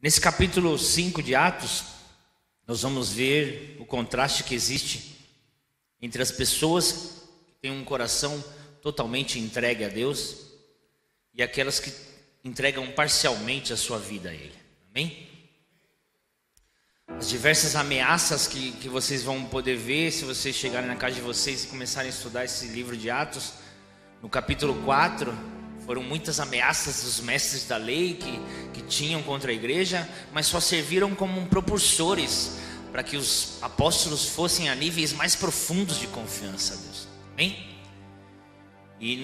Nesse capítulo 5 de Atos, nós vamos ver o contraste que existe entre as pessoas que têm um coração totalmente entregue a Deus e aquelas que entregam parcialmente a sua vida a Ele. Amém? As diversas ameaças que vocês vão poder ver se vocês chegarem na casa de vocês e começarem a estudar esse livro de Atos. No capítulo 4, foram muitas ameaças dos mestres da lei que tinham contra a igreja, mas só serviram como propulsores para que os apóstolos fossem a níveis mais profundos de confiança a Deus. Amém? E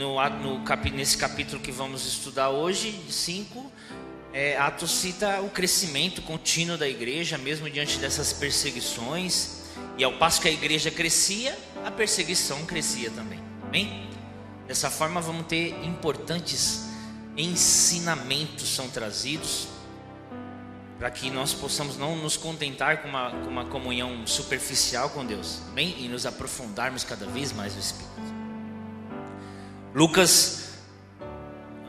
nesse capítulo que vamos estudar hoje, 5, Atos cita o crescimento contínuo da igreja, mesmo diante dessas perseguições. E ao passo que a igreja crescia, a perseguição crescia também. Amém? Dessa forma vamos ter importantes ensinamentos são trazidos para que nós possamos não nos contentar com uma comunhão superficial com Deus, amém? E nos aprofundarmos cada vez mais no Espírito. Lucas,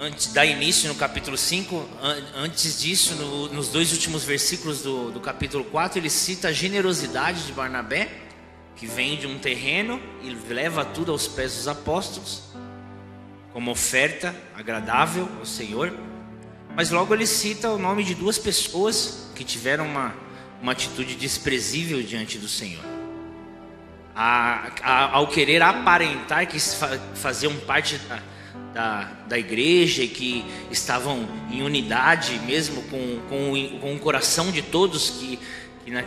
antes dá início no capítulo 5, antes disso, nos dois últimos versículos do capítulo 4, ele cita a generosidade de Barnabé, que vende um terreno e leva tudo aos pés dos apóstolos, como oferta agradável ao Senhor. Mas logo ele cita o nome de duas pessoas que tiveram uma atitude desprezível diante do Senhor. Ao querer aparentar que faziam parte da igreja e que estavam em unidade mesmo com o coração de todos, que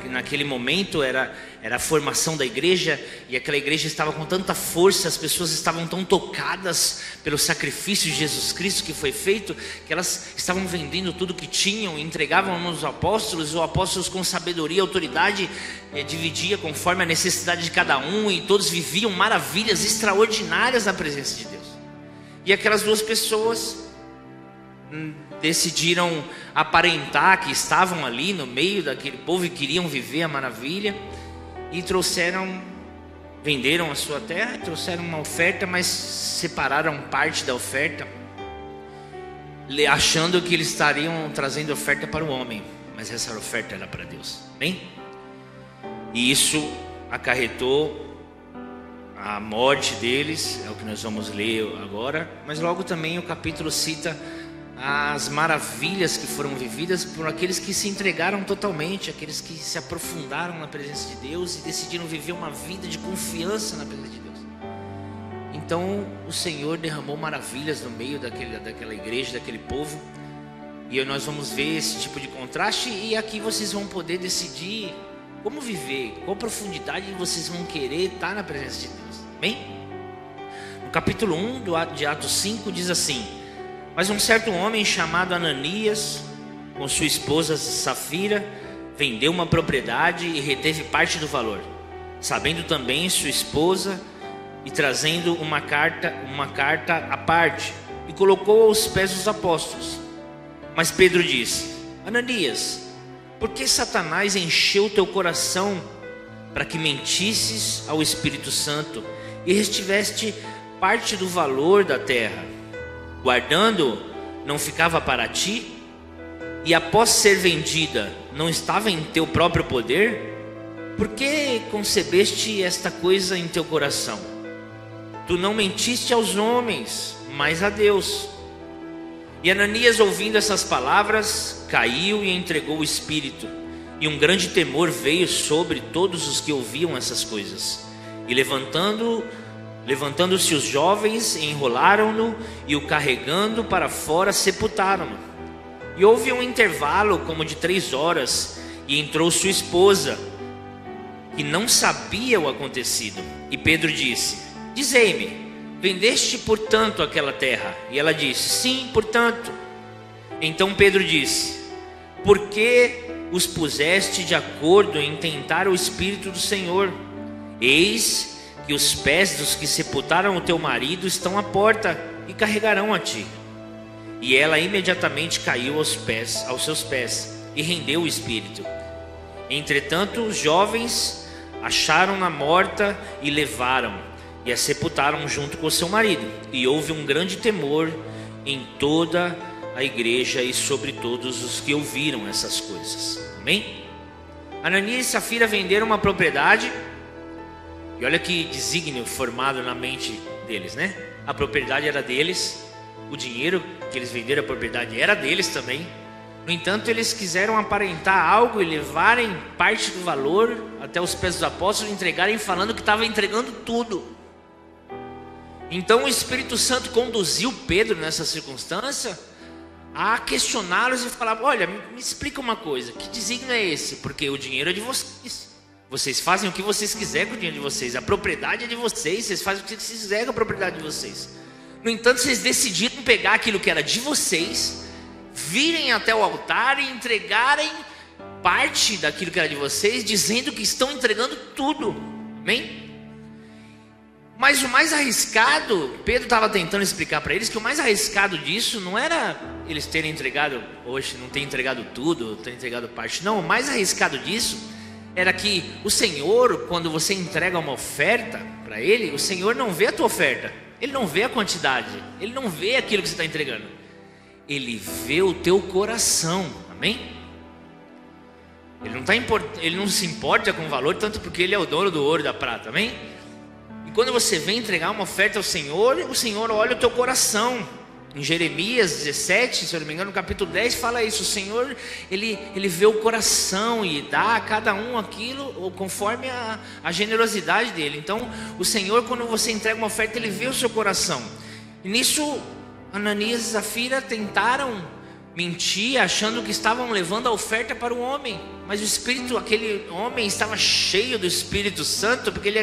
naquele momento era a formação da igreja, e aquela igreja estava com tanta força, as pessoas estavam tão tocadas pelo sacrifício de Jesus Cristo que foi feito, que elas estavam vendendo tudo que tinham e entregavam aos apóstolos. Os apóstolos, com sabedoria e autoridade, dividia conforme a necessidade de cada um, e todos viviam maravilhas extraordinárias na presença de Deus. E aquelas duas pessoas decidiram aparentar que estavam ali no meio daquele povo e queriam viver a maravilha, e venderam a sua terra e trouxeram uma oferta, mas separaram parte da oferta, achando que eles estariam trazendo oferta para o homem, mas essa oferta era para Deus. Bem? E isso acarretou a morte deles, é o que nós vamos ler agora. Mas logo também o capítulo cita as maravilhas que foram vividas por aqueles que se entregaram totalmente, aqueles que se aprofundaram na presença de Deus e decidiram viver uma vida de confiança na presença de Deus. Então o Senhor derramou maravilhas no meio daquela igreja, daquele povo, e nós vamos ver esse tipo de contraste. E aqui vocês vão poder decidir como viver, qual profundidade vocês vão querer estar na presença de Deus. Bem? No capítulo 1 de Atos 5 diz assim: mas um certo homem chamado Ananias, com sua esposa Safira, vendeu uma propriedade e reteve parte do valor, sabendo também sua esposa, e trazendo uma carta à parte, e colocou aos pés dos apóstolos. Mas Pedro disse: Ananias, por que Satanás encheu teu coração para que mentisses ao Espírito Santo e retiveste parte do valor da terra? Guardando, não ficava para ti? E após ser vendida, não estava em teu próprio poder? Por que concebeste esta coisa em teu coração? Tu não mentiste aos homens, mas a Deus. E Ananias, ouvindo essas palavras, caiu e entregou o espírito. E um grande temor veio sobre todos os que ouviam essas coisas. E levantando-se os jovens, enrolaram-no e, o carregando para fora, sepultaram-no. E houve um intervalo como de 3 horas, e entrou sua esposa, que não sabia o acontecido. E Pedro disse: Dizei-me, vendeste portanto aquela terra? E ela disse: Sim, portanto. Então Pedro disse: Por que os puseste de acordo em tentar o Espírito do Senhor? Eis que os pés dos que sepultaram o teu marido estão à porta e carregarão a ti. E ela imediatamente caiu aos seus pés e rendeu o espírito. Entretanto, os jovens acharam-na morta e levaram e a sepultaram junto com o seu marido. E houve um grande temor em toda a igreja e sobre todos os que ouviram essas coisas. Amém? Ananias e Safira venderam uma propriedade, e olha que desígnio formado na mente deles, né? A propriedade era deles, o dinheiro que eles venderam a propriedade era deles também. No entanto, eles quiseram aparentar algo e levarem parte do valor até os pés dos apóstolos, entregarem falando que estava entregando tudo. Então o Espírito Santo conduziu Pedro nessa circunstância a questioná-los e falar: olha, me explica uma coisa, que desígnio é esse? Porque o dinheiro é de vocês, vocês fazem o que vocês quiserem com o dinheiro de vocês, a propriedade é de vocês, vocês fazem o que vocês quiserem com a propriedade de vocês. No entanto, vocês decidiram pegar aquilo que era de vocês, virem até o altar e entregarem parte daquilo que era de vocês, dizendo que estão entregando tudo. Amém? Mas o mais arriscado, Pedro estava tentando explicar para eles que o mais arriscado disso não era eles terem entregado, hoje não ter entregado tudo, ter entregado parte. Não, o mais arriscado disso era que o Senhor, quando você entrega uma oferta para Ele, o Senhor não vê a tua oferta, Ele não vê a quantidade, Ele não vê aquilo que você está entregando, Ele vê o teu coração. Amém? Ele não se importa com o valor, tanto porque Ele é o dono do ouro e da prata. Amém? Quando você vem entregar uma oferta ao Senhor, o Senhor olha o teu coração. Em Jeremias 17, se eu não me engano, no capítulo 10, fala isso. O Senhor, Ele vê o coração e dá a cada um aquilo conforme a generosidade dele. Então, o Senhor, quando você entrega uma oferta, Ele vê o seu coração. E nisso, Ananias e Safira tentaram mentir, achando que estavam levando a oferta para o homem. Mas o espírito, aquele homem estava cheio do Espírito Santo, porque ele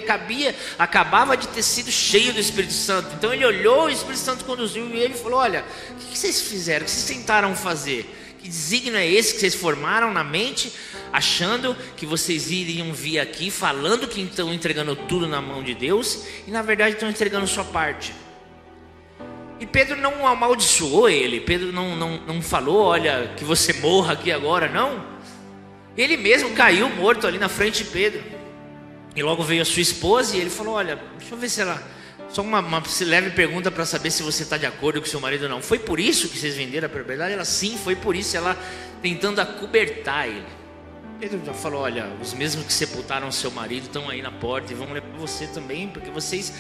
acabava de ter sido cheio do Espírito Santo. Então ele olhou, o Espírito Santo conduziu e ele falou: olha, o que vocês fizeram? O que vocês tentaram fazer? Que desígnio é esse que vocês formaram na mente, achando que vocês iriam vir aqui falando que estão entregando tudo na mão de Deus, e na verdade estão entregando sua parte? E Pedro não amaldiçoou ele, Pedro não falou: olha, que você morra aqui agora, não. Ele mesmo caiu morto ali na frente de Pedro. E logo veio a sua esposa e ele falou: olha, deixa eu ver se ela... Só uma leve pergunta para saber se você está de acordo com seu marido ou não. Foi por isso que vocês venderam a propriedade? Ela: sim, foi por isso. Ela tentando acobertar ele. Pedro já falou: olha, os mesmos que sepultaram seu marido estão aí na porta e vão levar você também, porque vocês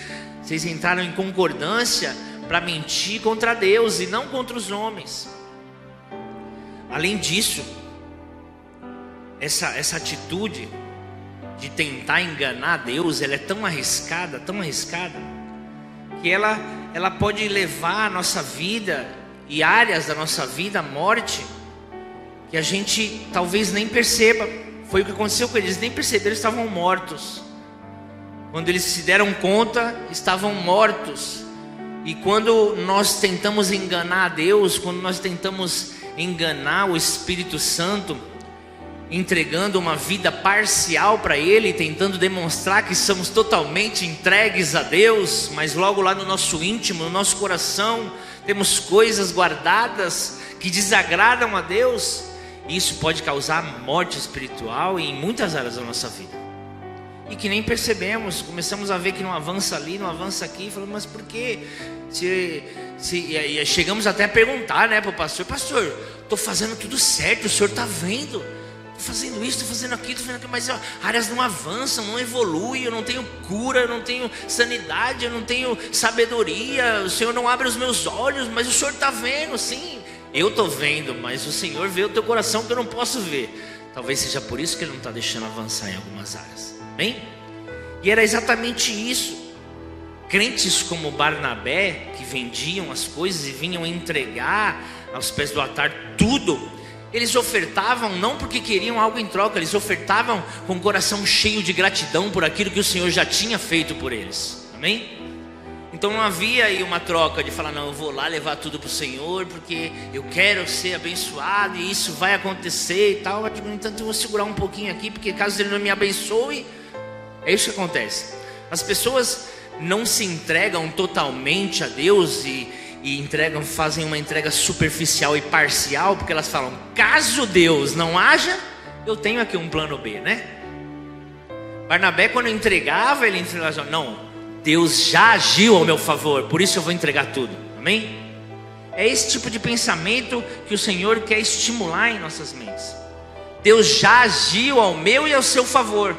entraram em concordância para mentir contra Deus e não contra os homens. Além disso, essa atitude de tentar enganar Deus, ela é tão arriscada, que ela pode levar a nossa vida e áreas da nossa vida à morte, que a gente talvez nem perceba. Foi o que aconteceu com eles, nem perceberam, estavam mortos. Quando eles se deram conta, estavam mortos. E quando nós tentamos enganar a Deus, quando nós tentamos enganar o Espírito Santo, entregando uma vida parcial para Ele, tentando demonstrar que somos totalmente entregues a Deus, mas logo lá no nosso íntimo, no nosso coração, temos coisas guardadas que desagradam a Deus, isso pode causar morte espiritual em muitas áreas da nossa vida, e que nem percebemos. Começamos a ver que não avança ali, não avança aqui, falando: mas por quê? E chegamos até a perguntar, né, para o pastor: pastor, estou fazendo tudo certo, o senhor está vendo? Fazendo isso, estou fazendo aquilo, mas áreas não avançam, não evoluem, eu não tenho cura, eu não tenho sanidade, eu não tenho sabedoria, o Senhor não abre os meus olhos, mas o Senhor está vendo. Sim, eu estou vendo, mas o Senhor vê o teu coração que eu não posso ver. Talvez seja por isso que Ele não está deixando avançar em algumas áreas. Amém? E era exatamente isso. Crentes como Barnabé, que vendiam as coisas e vinham entregar aos pés do altar tudo, eles ofertavam não porque queriam algo em troca, eles ofertavam com o coração cheio de gratidão por aquilo que o Senhor já tinha feito por eles. Amém? Então não havia aí uma troca de falar: não, eu vou lá levar tudo para o Senhor porque eu quero ser abençoado e isso vai acontecer e tal. Mas, no entanto, eu vou segurar um pouquinho aqui, porque caso Ele não me abençoe. É isso que acontece. As pessoas não se entregam totalmente a Deus e fazem uma entrega superficial e parcial, porque elas falam: caso Deus não haja, eu tenho aqui um plano B, né? Barnabé, quando entregava, ele entregava: não, Deus já agiu ao meu favor, por isso eu vou entregar tudo. Amém? É esse tipo de pensamento que o Senhor quer estimular em nossas mentes. Deus já agiu ao meu e ao seu favor.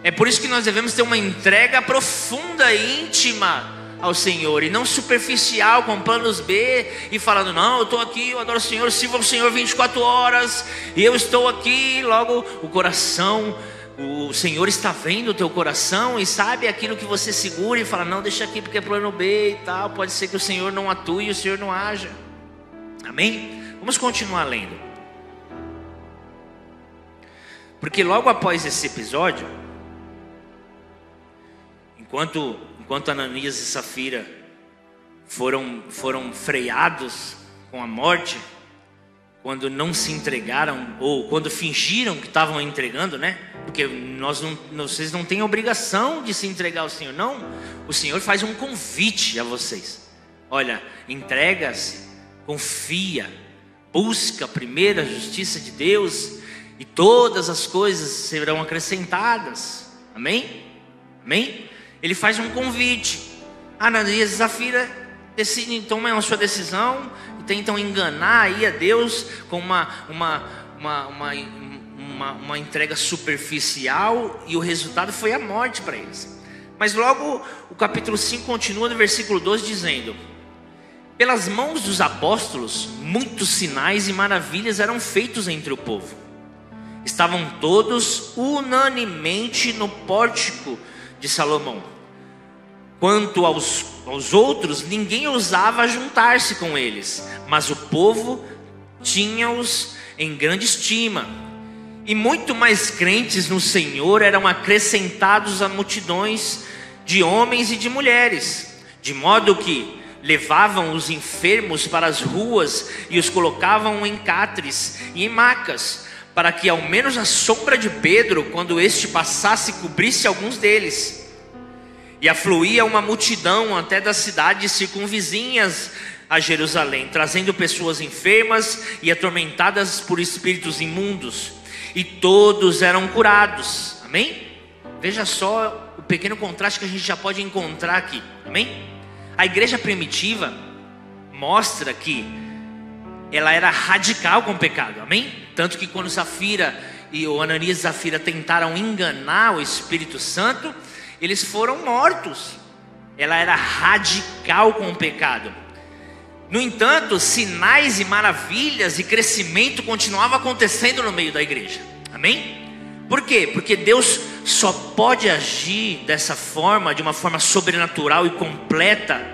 É por isso que nós devemos ter uma entrega profunda e íntima ao Senhor, e não superficial, com planos B, e falando, não, eu estou aqui, eu adoro o Senhor, sirvo ao Senhor 24 horas, e eu estou aqui. Logo o coração, o Senhor está vendo o teu coração e sabe aquilo que você segura, e fala, não, deixa aqui porque é plano B e tal. Pode ser que o Senhor não atue e o Senhor não haja. Amém? Vamos continuar lendo, porque logo após esse episódio, enquanto Ananias e Safira foram freados com a morte, quando não se entregaram, ou quando fingiram que estavam entregando, né? Porque vocês não têm obrigação de se entregar ao Senhor, não. O Senhor faz um convite a vocês. Olha, entrega-se, confia, busca primeiro a justiça de Deus, e todas as coisas serão acrescentadas. Amém? Amém? Ele faz um convite. Ananias e Safira decidem, tomam a sua decisão e tentam enganar aí a Deus com uma entrega superficial, e o resultado foi a morte para eles. Mas logo o capítulo 5 continua no versículo 12 dizendo: pelas mãos dos apóstolos muitos sinais e maravilhas eram feitos entre o povo. Estavam todos unanimemente no pórtico de Salomão. Quanto aos outros, ninguém ousava juntar-se com eles, mas o povo tinha-os em grande estima. E muito mais crentes no Senhor eram acrescentados a multidões de homens e de mulheres, de modo que levavam os enfermos para as ruas e os colocavam em catres e em macas, para que ao menos a sombra de Pedro, quando este passasse, cobrisse alguns deles. E afluía uma multidão até das cidades circunvizinhas a Jerusalém, trazendo pessoas enfermas e atormentadas por espíritos imundos, e todos eram curados. Amém? Veja só o pequeno contraste que a gente já pode encontrar aqui. Amém? A igreja primitiva mostra que ela era radical com o pecado. Amém? Tanto que quando Safira e o Ananias e Safira tentaram enganar o Espírito Santo, eles foram mortos. Ela era radical com o pecado. No entanto, sinais e maravilhas e crescimento continuavam acontecendo no meio da igreja. Amém? Por quê? Porque Deus só pode agir dessa forma, de uma forma sobrenatural e completa,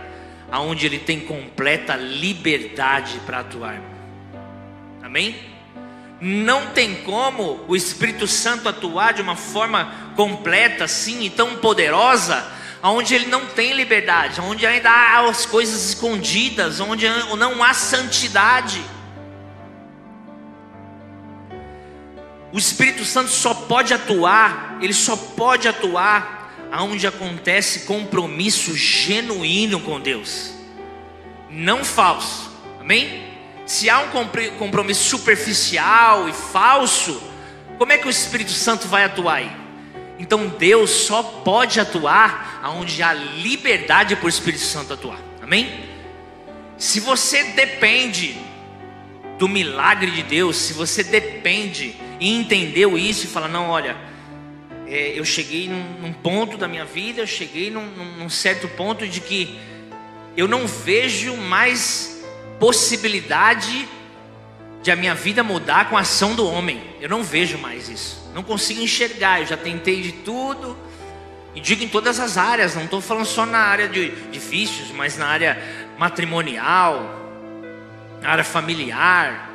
aonde Ele tem completa liberdade para atuar. Amém? Não tem como o Espírito Santo atuar de uma forma completa assim e tão poderosa, onde ele não tem liberdade, onde ainda há as coisas escondidas, onde não há santidade. O Espírito Santo só pode atuar, ele só pode atuar onde acontece compromisso genuíno com Deus, não falso. Amém? Se há um compromisso superficial e falso, como é que o Espírito Santo vai atuar aí? Então Deus só pode atuar onde há liberdade para o Espírito Santo atuar. Amém? Se você depende do milagre de Deus, se você depende e entendeu isso e fala, não, olha, eu cheguei num ponto da minha vida, eu cheguei num certo ponto de que eu não vejo mais possibilidade de a minha vida mudar com a ação do homem. Eu não vejo mais isso, não consigo enxergar. Eu já tentei de tudo, e digo em todas as áreas, não estou falando só na área de vícios, mas na área matrimonial, na área familiar,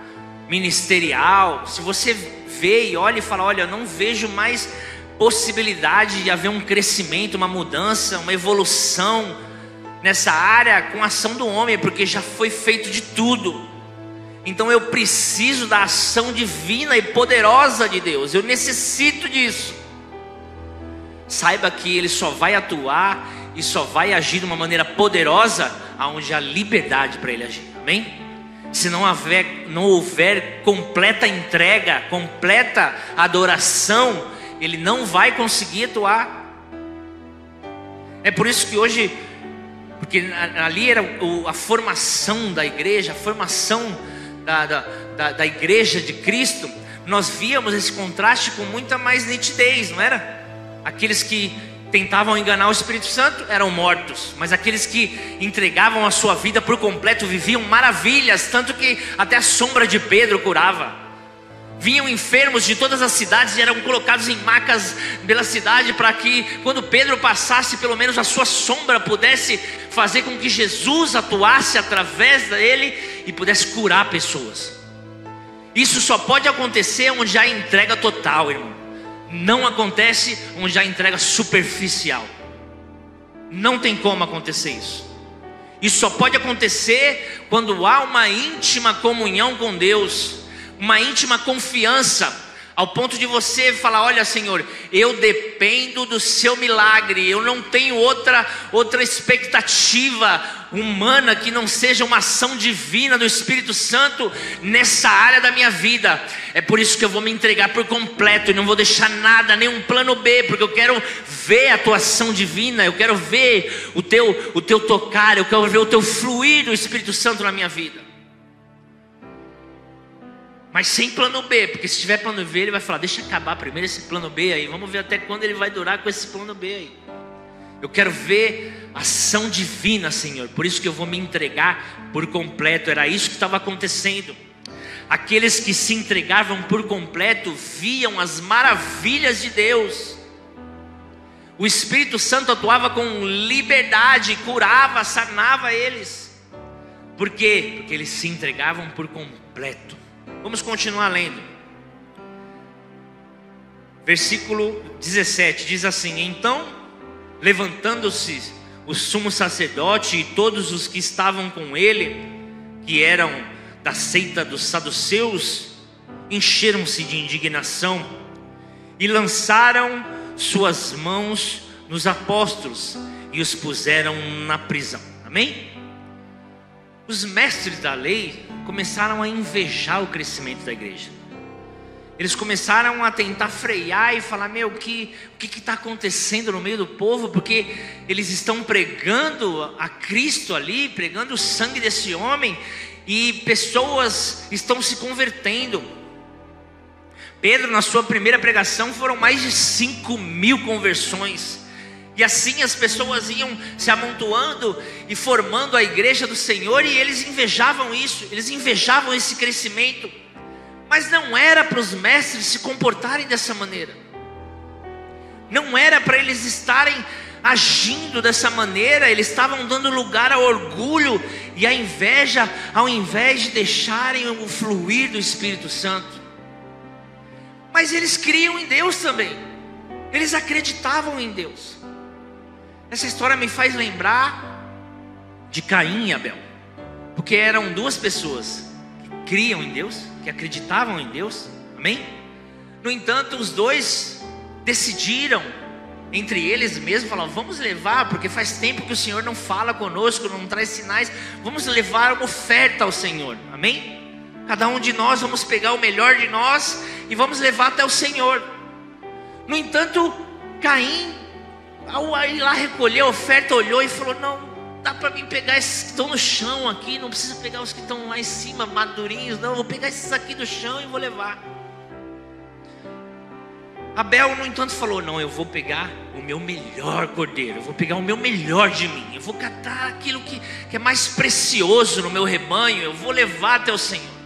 ministerial. Se você vê e olha e fala, olha, eu não vejo mais possibilidade de haver um crescimento, uma mudança, uma evolução nessa área com a ação do homem, porque já foi feito de tudo. Então eu preciso da ação divina e poderosa de Deus, eu necessito disso. Saiba que Ele só vai atuar e só vai agir de uma maneira poderosa aonde há liberdade para Ele agir. Amém? Se não houver completa entrega, completa adoração, Ele não vai conseguir atuar. É por isso que hoje porque ali era a formação da igreja, a formação da igreja de Cristo. Nós víamos esse contraste com muita mais nitidez, não era? Aqueles que tentavam enganar o Espírito Santo eram mortos, mas aqueles que entregavam a sua vida por completo viviam maravilhas, tanto que até a sombra de Pedro curava. Vinham enfermos de todas as cidades e eram colocados em macas pela cidade, para que quando Pedro passasse, pelo menos a sua sombra pudesse fazer com que Jesus atuasse através dele e pudesse curar pessoas. Isso só pode acontecer onde há entrega total, irmão. Não acontece onde há entrega superficial. Não tem como acontecer isso. Isso só pode acontecer quando há uma íntima comunhão com Deus, uma íntima confiança, ao ponto de você falar: olha, Senhor, eu dependo do seu milagre, eu não tenho outra expectativa humana que não seja uma ação divina do Espírito Santo nessa área da minha vida. É por isso que eu vou me entregar por completo e não vou deixar nada, nenhum plano B, porque eu quero ver a tua ação divina, eu quero ver o teu tocar, eu quero ver o teu fluir do Espírito Santo na minha vida. Mas sem plano B, porque se tiver plano B, ele vai falar: deixa acabar primeiro esse plano B aí, vamos ver até quando ele vai durar com esse plano B aí. Eu quero ver ação divina, Senhor, por isso que eu vou me entregar por completo. Era isso que estava acontecendo. Aqueles que se entregavam por completo viam as maravilhas de Deus. O Espírito Santo atuava com liberdade, curava, sanava eles. Por quê? Porque eles se entregavam por completo. Vamos continuar lendo. Versículo 17 diz assim: então, levantando-se o sumo sacerdote e todos os que estavam com ele, que eram da seita dos saduceus, encheram-se de indignação e lançaram suas mãos nos apóstolos e os puseram na prisão. Amém? Os mestres da lei começaram a invejar o crescimento da igreja. Eles começaram a tentar frear e falar: meu, o que está acontecendo no meio do povo? Porque eles estão pregando a Cristo ali, pregando o sangue desse homem, e pessoas estão se convertendo. Pedro, na sua primeira pregação, foram mais de 5.000 conversões. E assim as pessoas iam se amontoando e formando a igreja do Senhor, e eles invejavam isso, eles invejavam esse crescimento. Mas não era para os mestres se comportarem dessa maneira. Não era para eles estarem agindo dessa maneira. Eles estavam dando lugar ao orgulho e à inveja, ao invés de deixarem o fluir do Espírito Santo. Mas eles criam em Deus também. Eles acreditavam em Deus. Essa história me faz lembrar de Caim e Abel, porque eram duas pessoas que criam em Deus, que acreditavam em Deus, amém? No entanto, os dois decidiram entre eles mesmos, falaram: vamos levar, porque faz tempo que o Senhor não fala conosco, não traz sinais, vamos levar uma oferta ao Senhor, amém? Cada um de nós vamos pegar o melhor de nós e vamos levar até o Senhor. No entanto, Caim, ao ir lá recolher a oferta, olhou e falou: não dá para mim pegar esses que estão no chão aqui, não precisa pegar os que estão lá em cima, madurinhos, não, eu vou pegar esses aqui do chão e vou levar. Abel, no entanto, falou: não, eu vou pegar o meu melhor cordeiro, eu vou pegar o meu melhor de mim, eu vou catar aquilo que é mais precioso no meu rebanho, eu vou levar até o Senhor.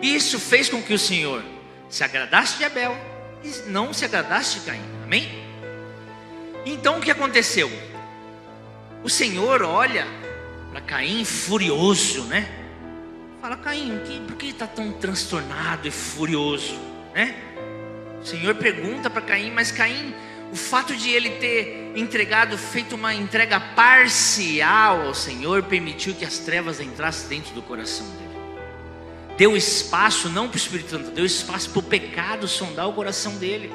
E isso fez com que o Senhor se agradasse de Abel e não se agradasse de Caim, amém? Então o que aconteceu? O Senhor olha para Caim furioso, né? Fala: Caim, por que está tão transtornado e furioso, né? O Senhor pergunta para Caim, mas Caim, o fato de ele ter feito uma entrega parcial ao Senhor, permitiu que as trevas entrassem dentro do coração dele. Deu espaço, não para o Espírito Santo, deu espaço para o pecado sondar o coração dele.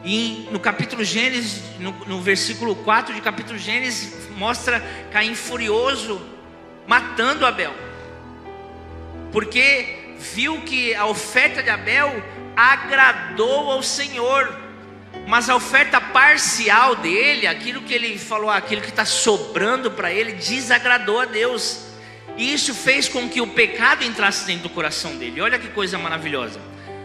E no capítulo Gênesis, no versículo 4 de capítulo Gênesis, mostra Caim furioso, matando Abel, porque viu que a oferta de Abel agradou ao Senhor, mas a oferta parcial dele, aquilo que ele falou, aquilo que está sobrando para ele, desagradou a Deus. E isso fez com que o pecado entrasse dentro do coração dele. Olha que coisa maravilhosa.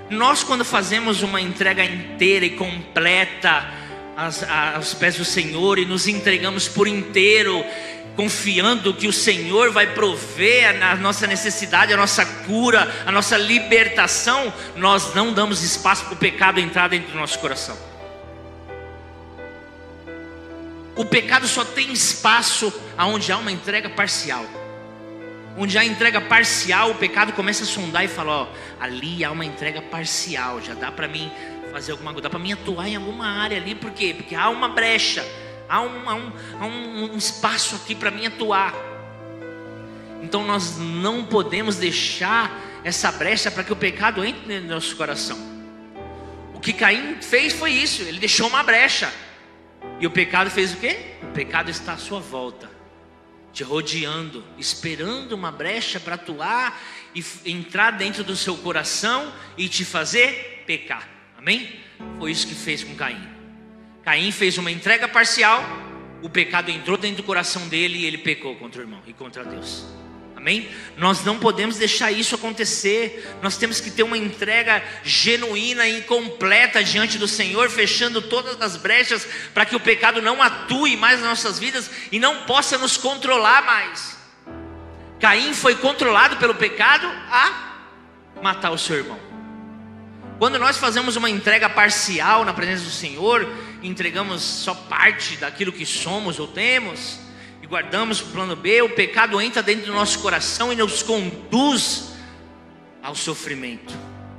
Nós, quando fazemos uma entrega inteira e completa aos pés do Senhor, e nos entregamos por inteiro, confiando que o Senhor vai prover a nossa necessidade, a nossa cura, a nossa libertação, nós não damos espaço para o pecado entrar dentro do nosso coração. O pecado só tem espaço aonde há uma entrega parcial. Onde há entrega parcial, o pecado começa a sondar e fala: ó, ali há uma entrega parcial, já dá para mim fazer alguma coisa, dá para mim atuar em alguma área ali. Por quê? Porque há uma brecha, há um espaço aqui para mim atuar. Então nós não podemos deixar essa brecha para que o pecado entre no nosso coração. O que Caim fez foi isso, ele deixou uma brecha. E o pecado fez o quê? O pecado está à sua volta, te rodeando, esperando uma brecha para atuar e entrar dentro do seu coração e te fazer pecar. Amém? Foi isso que fez com Caim. Caim fez uma entrega parcial, o pecado entrou dentro do coração dele e ele pecou contra o irmão e contra Deus. Amém? Nós não podemos deixar isso acontecer. Nós temos que ter uma entrega genuína e completa diante do Senhor, fechando todas as brechas para que o pecado não atue mais nas nossas vidas e não possa nos controlar mais. Caim foi controlado pelo pecado a matar o seu irmão. Quando nós fazemos uma entrega parcial na presença do Senhor, entregamos só parte daquilo que somos ou temos, guardamos o plano B, o pecado entra dentro do nosso coração e nos conduz ao sofrimento,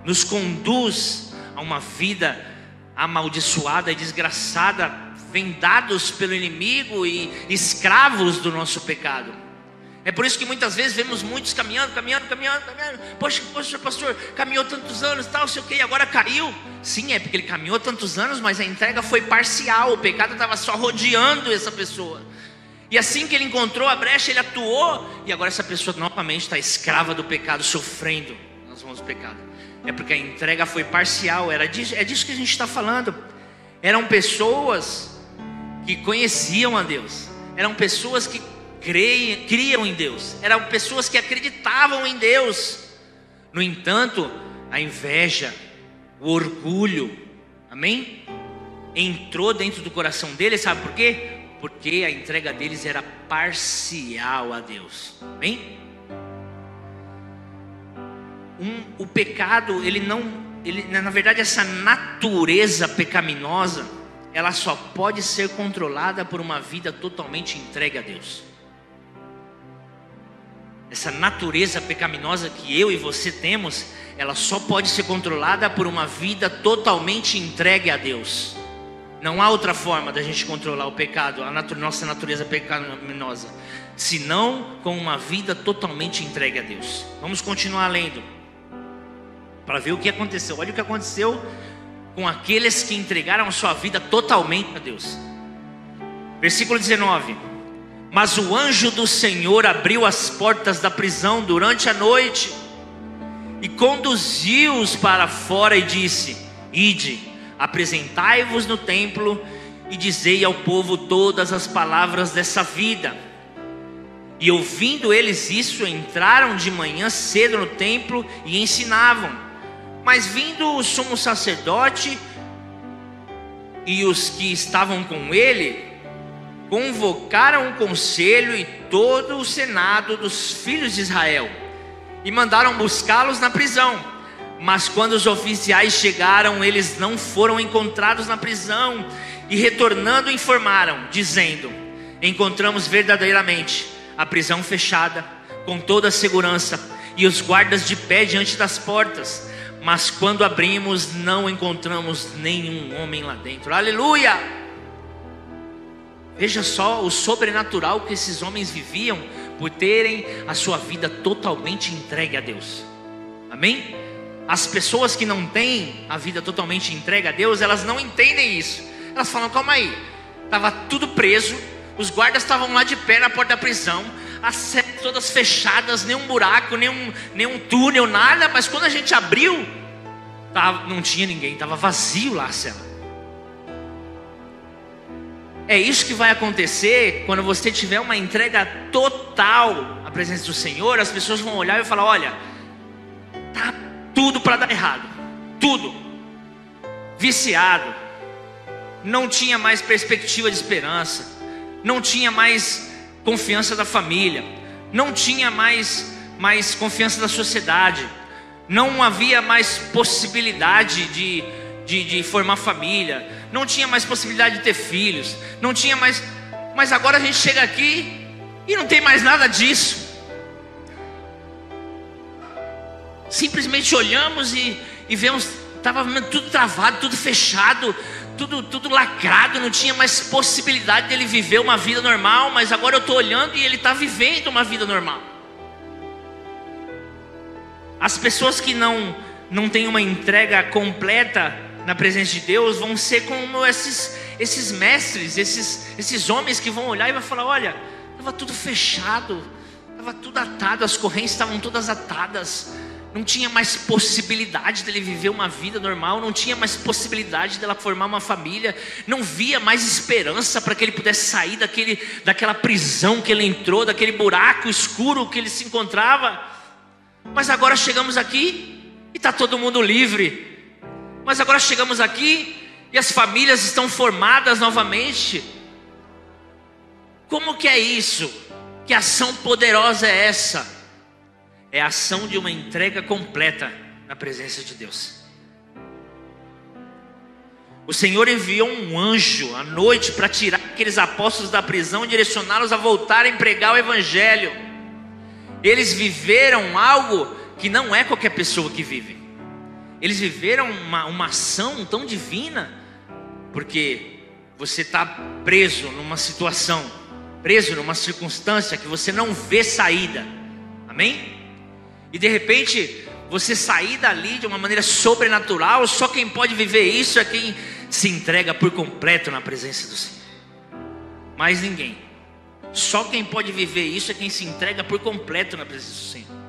nos conduz a uma vida amaldiçoada e desgraçada, vendados pelo inimigo e escravos do nosso pecado. É por isso que muitas vezes vemos muitos caminhando. Poxa, pastor, caminhou tantos anos, tal, sei o que, e agora caiu. Sim, é porque ele caminhou tantos anos, mas a entrega foi parcial, o pecado estava só rodeando essa pessoa. E assim que ele encontrou a brecha, ele atuou. E agora essa pessoa novamente está escrava do pecado, sofrendo nas mãos do pecado. É porque a entrega foi parcial. É disso que a gente está falando. Eram pessoas que conheciam a Deus. Eram pessoas que criam em Deus. Eram pessoas que acreditavam em Deus. No entanto, a inveja, o orgulho, amém? Entrou dentro do coração deles, sabe por quê? Porque a entrega deles era parcial a Deus. Amém? O pecado, na verdade, essa natureza pecaminosa, ela só pode ser controlada por uma vida totalmente entregue a Deus. Essa natureza pecaminosa que eu e você temos, ela só pode ser controlada por uma vida totalmente entregue a Deus. Não há outra forma da gente controlar o pecado, nossa natureza pecaminosa, senão com uma vida totalmente entregue a Deus. Vamos continuar lendo, para ver o que aconteceu. Olha o que aconteceu com aqueles que entregaram a sua vida totalmente a Deus. Versículo 19: Mas o anjo do Senhor abriu as portas da prisão durante a noite e conduziu-os para fora e disse: Ide, apresentai-vos no templo e dizei ao povo todas as palavras dessa vida. E ouvindo eles isso, entraram de manhã cedo no templo e ensinavam. Mas vindo o sumo sacerdote e os que estavam com ele, convocaram o conselho e todo o senado dos filhos de Israel e mandaram buscá-los na prisão. Mas quando os oficiais chegaram, eles não foram encontrados na prisão. E retornando informaram, dizendo: encontramos verdadeiramente a prisão fechada, com toda a segurança, e os guardas de pé diante das portas. Mas quando abrimos, não encontramos nenhum homem lá dentro. Aleluia! Veja só o sobrenatural que esses homens viviam, por terem a sua vida totalmente entregue a Deus. Amém? As pessoas que não têm a vida totalmente entregue a Deus, elas não entendem isso. Elas falam: calma aí, estava tudo preso, os guardas estavam lá de pé na porta da prisão, as celas todas fechadas, nenhum buraco, nenhum túnel, nada. Mas quando a gente abriu, não tinha ninguém, estava vazio lá a cela. é isso que vai acontecer quando você tiver uma entrega total à presença do Senhor. As pessoas vão olhar e falar: olha, tá tudo para dar errado, tudo, viciado, não tinha mais perspectiva de esperança, não tinha mais confiança da família, não tinha mais confiança da sociedade, não havia mais possibilidade de formar família, não tinha mais possibilidade de ter filhos, não tinha mais. Mas agora a gente chega aqui e não tem mais nada disso. Simplesmente olhamos e vemos, estava tudo travado, tudo fechado, tudo lacrado, não tinha mais possibilidade dele viver uma vida normal. Mas agora eu estou olhando e ele está vivendo uma vida normal. As pessoas que não têm uma entrega completa na presença de Deus vão ser como esses mestres, esses homens que vão olhar e vão falar: olha, estava tudo fechado, estava tudo atado, as correntes estavam todas atadas, não tinha mais possibilidade dele viver uma vida normal, não tinha mais possibilidade dela formar uma família, não via mais esperança para que ele pudesse sair daquela prisão que ele entrou, daquele buraco escuro que ele se encontrava. Mas agora chegamos aqui e está todo mundo livre. Mas agora chegamos aqui e as famílias estão formadas novamente. Como que é isso? Que ação poderosa é essa? É a ação de uma entrega completa na presença de Deus. O Senhor enviou um anjo à noite para tirar aqueles apóstolos da prisão e direcioná-los a voltarem a pregar o Evangelho. Eles viveram algo que não é qualquer pessoa que vive. Eles viveram uma ação tão divina, porque você está preso numa situação, preso numa circunstância que você não vê saída. Amém? E de repente você sair dali de uma maneira sobrenatural. Só quem pode viver isso é quem se entrega por completo na presença do Senhor. Mais ninguém. Só quem pode viver isso é quem se entrega por completo na presença do Senhor.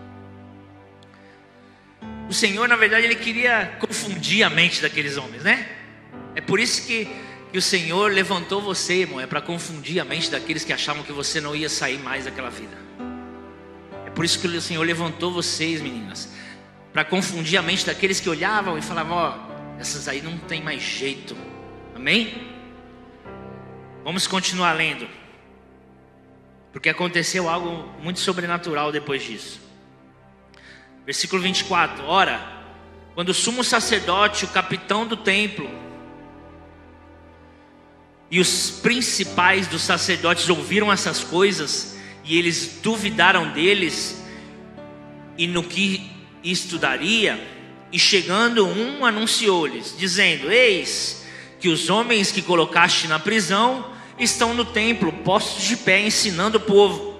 O Senhor, na verdade, Ele queria confundir a mente daqueles homens, né? É por isso que o Senhor levantou você, irmão. É para confundir a mente daqueles que achavam que você não ia sair mais daquela vida. É por isso que o Senhor levantou vocês, meninas, para confundir a mente daqueles que olhavam e falavam: ó, essas aí não tem mais jeito. Amém? Vamos continuar lendo, porque aconteceu algo muito sobrenatural depois disso. Versículo 24. Ora, quando o sumo sacerdote, o capitão do templo e os principais dos sacerdotes ouviram essas coisas, e eles duvidaram deles e no que isto daria, e chegando um anunciou-lhes, dizendo: eis que os homens que colocaste na prisão estão no templo, postos de pé, ensinando o povo.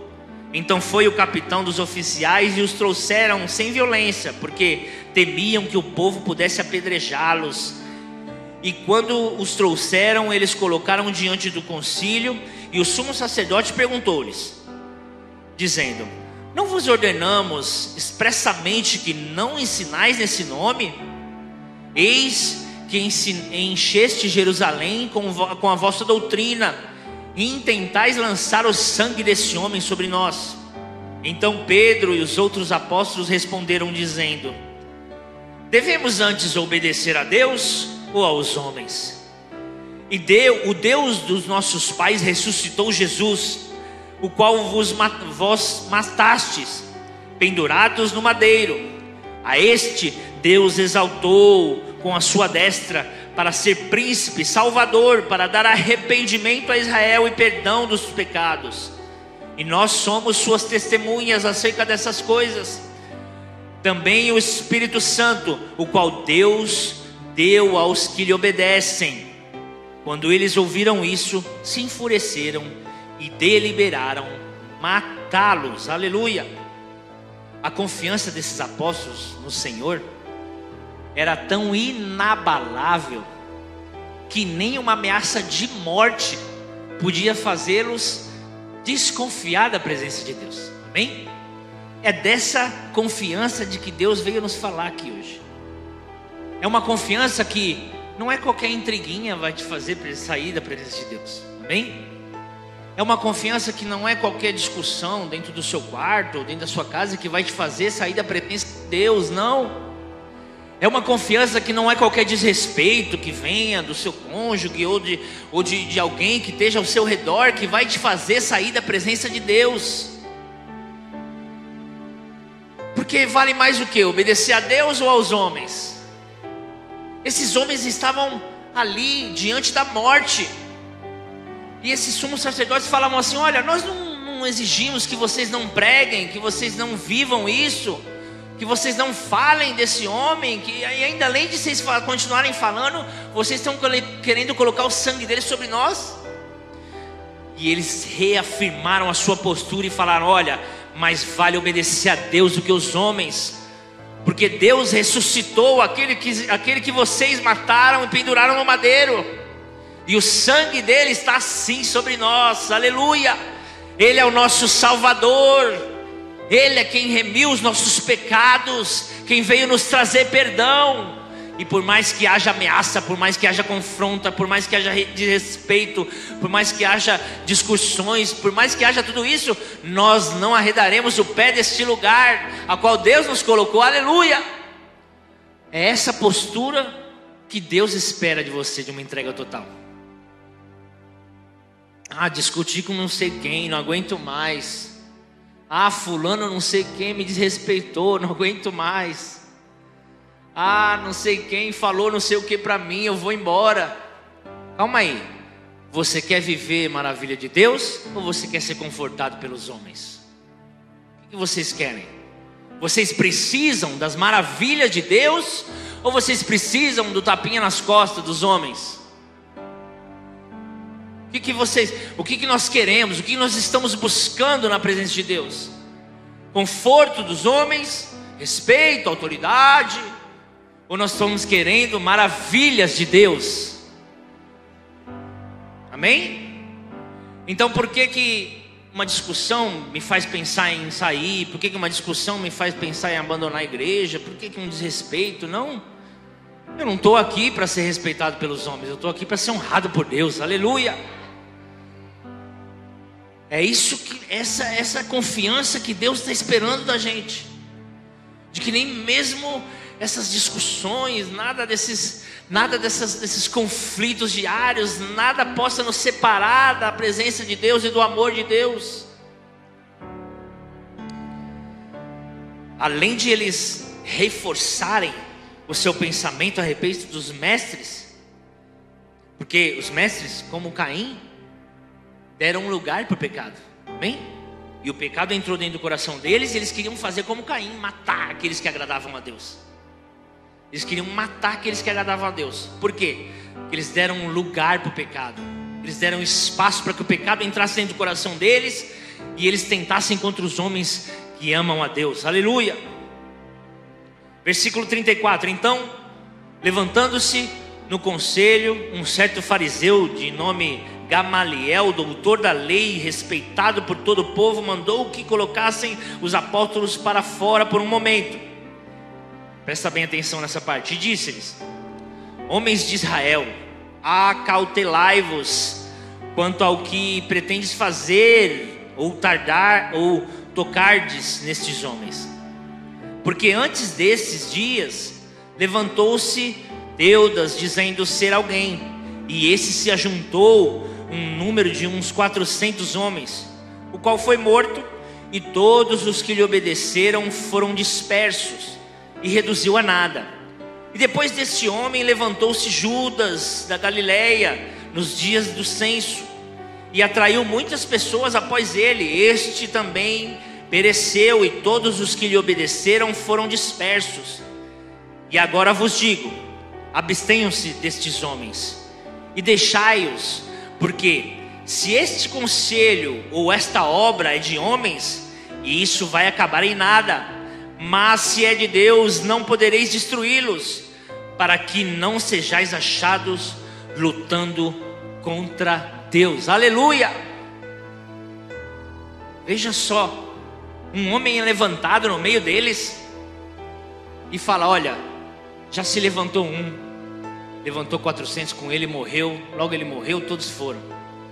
Então foi o capitão dos oficiais e os trouxeram sem violência, porque temiam que o povo pudesse apedrejá-los. E quando os trouxeram, eles colocaram diante do concílio, e o sumo sacerdote perguntou-lhes, dizendo: não vos ordenamos expressamente que não ensinais nesse nome? Eis que encheste Jerusalém com a vossa doutrina, e intentais lançar o sangue desse homem sobre nós. Então Pedro e os outros apóstolos responderam dizendo: devemos antes obedecer a Deus ou aos homens? E o Deus dos nossos pais ressuscitou Jesus, o qual vós matastes, pendurados no madeiro. A este Deus exaltou com a sua destra, para ser príncipe, salvador, para dar arrependimento a Israel e perdão dos pecados. E nós somos suas testemunhas acerca dessas coisas. Também o Espírito Santo, o qual Deus deu aos que lhe obedecem. Quando eles ouviram isso, se enfureceram e deliberaram matá-los. Aleluia! A confiança desses apóstolos no Senhor era tão inabalável que nem uma ameaça de morte podia fazê-los desconfiar da presença de Deus. Amém? É dessa confiança de que Deus veio nos falar aqui hoje. É uma confiança que não é qualquer intriguinha vai te fazer sair da presença de Deus. Amém? É uma confiança que não é qualquer discussão dentro do seu quarto ou dentro da sua casa que vai te fazer sair da presença de Deus, não. É uma confiança que não é qualquer desrespeito que venha do seu cônjuge ou de alguém que esteja ao seu redor que vai te fazer sair da presença de Deus. Porque vale mais o que? Obedecer a Deus ou aos homens? Esses homens estavam ali diante da morte. E esses sumos sacerdotes falavam assim: olha, nós não exigimos que vocês não preguem, que vocês não vivam isso, que vocês não falem desse homem, que ainda além de vocês continuarem falando, vocês estão querendo colocar o sangue dele sobre nós. E eles reafirmaram a sua postura e falaram: olha, mais vale obedecer a Deus do que os homens, porque Deus ressuscitou aquele que vocês mataram e penduraram no madeiro, e o sangue dele está sim sobre nós, aleluia. Ele é o nosso Salvador, Ele é quem remiu os nossos pecados, quem veio nos trazer perdão. E por mais que haja ameaça, por mais que haja confronta, por mais que haja desrespeito, por mais que haja discussões, por mais que haja tudo isso, nós não arredaremos o pé deste lugar a qual Deus nos colocou, aleluia. É essa postura que Deus espera de você, de uma entrega total. Discuti com não sei quem, não aguento mais. Fulano não sei quem me desrespeitou, não aguento mais. Não sei quem falou não sei o que para mim, eu vou embora. Calma aí, você quer viver maravilha de Deus ou você quer ser confortado pelos homens? O que vocês querem? Vocês precisam das maravilhas de Deus ou vocês precisam do tapinha nas costas dos homens? O que nós queremos? O que nós estamos buscando na presença de Deus? Conforto dos homens? Respeito, autoridade? Ou nós estamos querendo maravilhas de Deus? Amém? Então por que uma discussão me faz pensar em sair? Por que uma discussão me faz pensar em abandonar a igreja? Por que um desrespeito? Não, eu não estou aqui para ser respeitado pelos homens, eu estou aqui para ser honrado por Deus, aleluia. É isso que essa confiança que Deus está esperando da gente, de que nem mesmo essas discussões, nada desses conflitos diários, nada possa nos separar da presença de Deus e do amor de Deus. Além de eles reforçarem o seu pensamento a respeito dos mestres, porque os mestres, como Caim, deram lugar para o pecado, amém? E o pecado entrou dentro do coração deles, e eles queriam fazer como Caim, matar aqueles que agradavam a Deus. Eles queriam matar aqueles que agradavam a Deus. Por quê? Porque eles deram lugar para o pecado, eles deram espaço para que o pecado entrasse dentro do coração deles, e eles tentassem contra os homens que amam a Deus, aleluia. Versículo 34, então, levantando-se no conselho, um certo fariseu de nome Gamaliel, doutor da lei, respeitado por todo o povo, mandou que colocassem os apóstolos para fora por um momento. Presta bem atenção nessa parte. E disse-lhes: homens de Israel, acautelai-vos quanto ao que pretendes fazer, ou tardar, ou tocardes nestes homens. Porque antes desses dias levantou-se Teudas, dizendo ser alguém, e esse se ajuntou um número de uns 400 homens, o qual foi morto, e todos os que lhe obedeceram foram dispersos, e reduziu a nada. E depois deste homem levantou-se Judas da Galileia, nos dias do censo, e atraiu muitas pessoas após ele. Este também pereceu, e todos os que lhe obedeceram foram dispersos. E agora vos digo: abstenham-se destes homens e deixai-os, porque se este conselho ou esta obra é de homens, isso vai acabar em nada, mas se é de Deus, não podereis destruí-los, para que não sejais achados lutando contra Deus, aleluia. Veja só, um homem é levantado no meio deles e fala: olha, já se levantou levantou 400 com ele, morreu, logo ele morreu, todos foram.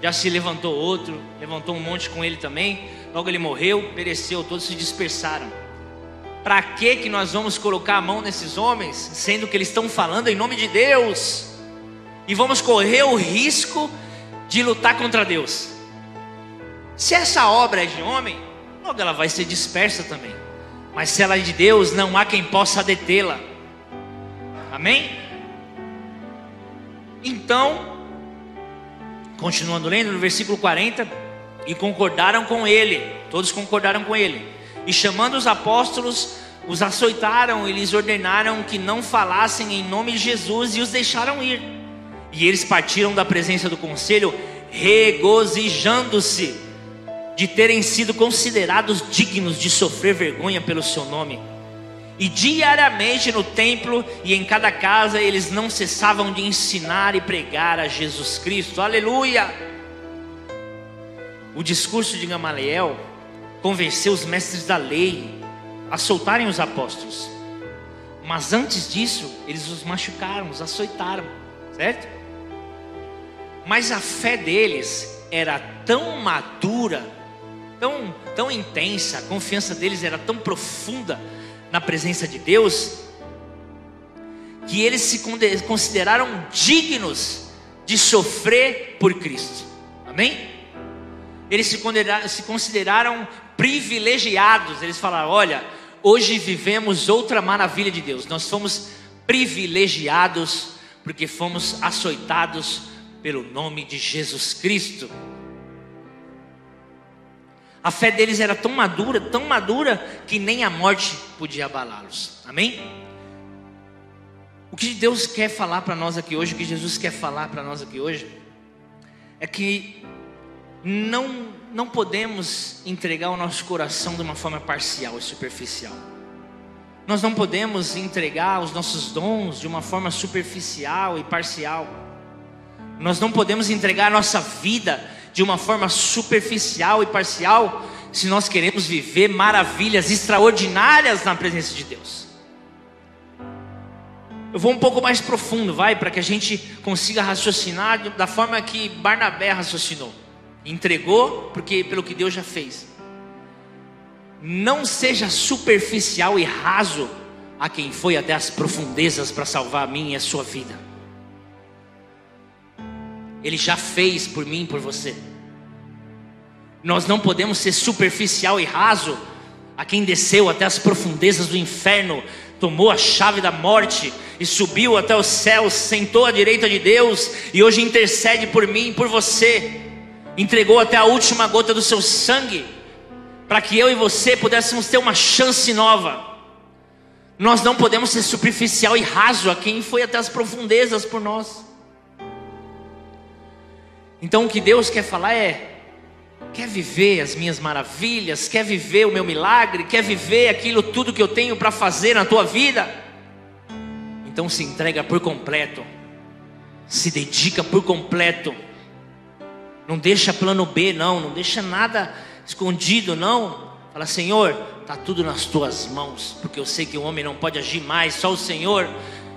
Já se levantou outro, levantou um monte com ele também. Logo ele morreu, pereceu, todos se dispersaram. Para que nós vamos colocar a mão nesses homens, sendo que eles estão falando em nome de Deus? E vamos correr o risco de lutar contra Deus. Se essa obra é de homem, logo ela vai ser dispersa também. Mas se ela é de Deus, não há quem possa detê-la. Amém? Então, continuando lendo no versículo 40, e concordaram com ele, todos concordaram com ele, e chamando os apóstolos, os açoitaram e lhes ordenaram que não falassem em nome de Jesus, e os deixaram ir. E eles partiram da presença do conselho, regozijando-se de terem sido considerados dignos de sofrer vergonha pelo seu nome. E diariamente no templo e em cada casa eles não cessavam de ensinar e pregar a Jesus Cristo. Aleluia! O discurso de Gamaliel convenceu os mestres da lei a soltarem os apóstolos. Mas antes disso, eles os machucaram, os açoitaram, certo? Mas a fé deles era tão madura, tão intensa, a confiança deles era tão profunda na presença de Deus, que eles se consideraram dignos de sofrer por Cristo. Amém? Eles se consideraram privilegiados. Eles falaram: olha, hoje vivemos outra maravilha de Deus. Nós fomos privilegiados porque fomos açoitados pelo nome de Jesus Cristo. A fé deles era tão madura, que nem a morte podia abalá-los. Amém? O que Deus quer falar para nós aqui hoje, o que Jesus quer falar para nós aqui hoje, é que não podemos entregar o nosso coração de uma forma parcial e superficial. Nós não podemos entregar os nossos dons de uma forma superficial e parcial. Nós não podemos entregar a nossa vida de uma forma superficial e parcial, se nós queremos viver maravilhas extraordinárias na presença de Deus. Eu vou um pouco mais profundo, para que a gente consiga raciocinar da forma que Barnabé raciocinou. Entregou pelo que Deus já fez. Não seja superficial e raso a quem foi até as profundezas para salvar a mim e a sua vida. Ele já fez por mim e por você. Nós não podemos ser superficial e raso a quem desceu até as profundezas do inferno, tomou a chave da morte e subiu até os céus, sentou à direita de Deus e hoje intercede por mim e por você. Entregou até a última gota do seu sangue para que eu e você pudéssemos ter uma chance nova. Nós não podemos ser superficial e raso a quem foi até as profundezas por nós. Então o que Deus quer falar quer viver as minhas maravilhas, quer viver o meu milagre, quer viver aquilo tudo que eu tenho para fazer na tua vida? Então se entrega por completo, se dedica por completo. Não deixa plano B, não deixa nada escondido, não. Fala: Senhor, está tudo nas tuas mãos, porque eu sei que o homem não pode agir mais, só o Senhor.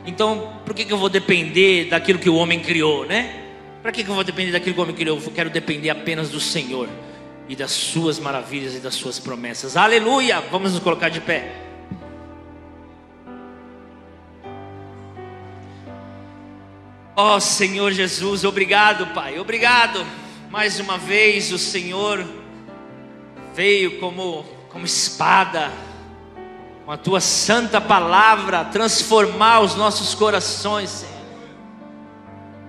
Então por que eu vou depender daquilo que o homem criou, né? Para que eu vou depender daquilo que o homem criou? Eu quero depender apenas do Senhor e das suas maravilhas e das suas promessas. Aleluia! Vamos nos colocar de pé. Ó Senhor Jesus, obrigado, Pai, obrigado. Mais uma vez o Senhor veio como espada, com a tua santa palavra, transformar os nossos corações, Senhor.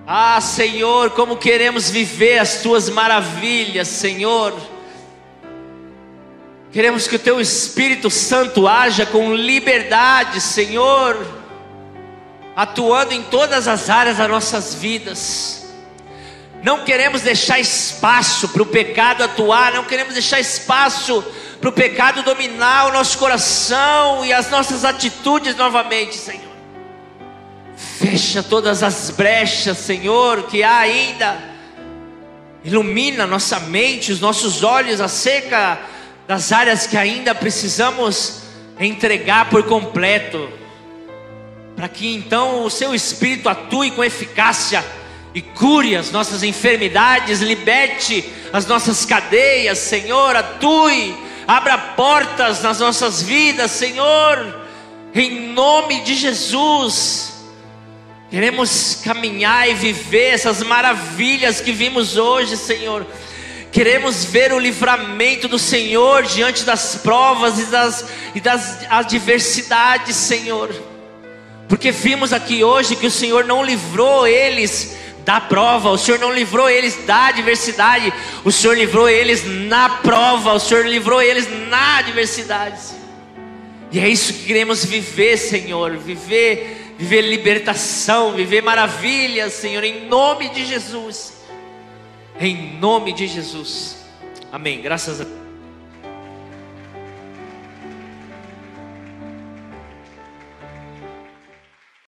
Ah, Senhor, como queremos viver as tuas maravilhas, Senhor. Queremos que o teu Espírito Santo haja com liberdade, Senhor, atuando em todas as áreas das nossas vidas. Não queremos deixar espaço para o pecado atuar, não queremos deixar espaço para o pecado dominar o nosso coração e as nossas atitudes novamente, Senhor. Fecha todas as brechas, Senhor, que há ainda. Ilumina nossa mente, os nossos olhos acerca das áreas que ainda precisamos entregar por completo, para que então o seu Espírito atue com eficácia e cure as nossas enfermidades, liberte as nossas cadeias, Senhor, atue, abra portas nas nossas vidas, Senhor, em nome de Jesus. Queremos caminhar e viver essas maravilhas que vimos hoje, Senhor. Queremos ver o livramento do Senhor diante das provas e das adversidades, Senhor. Porque vimos aqui hoje que o Senhor não livrou eles da prova, o Senhor não livrou eles da adversidade, o Senhor livrou eles na prova, o Senhor livrou eles na adversidade. E é isso que queremos viver, Senhor, viver libertação, viver maravilhas, Senhor, em nome de Jesus. Em nome de Jesus. Amém. Graças a Deus.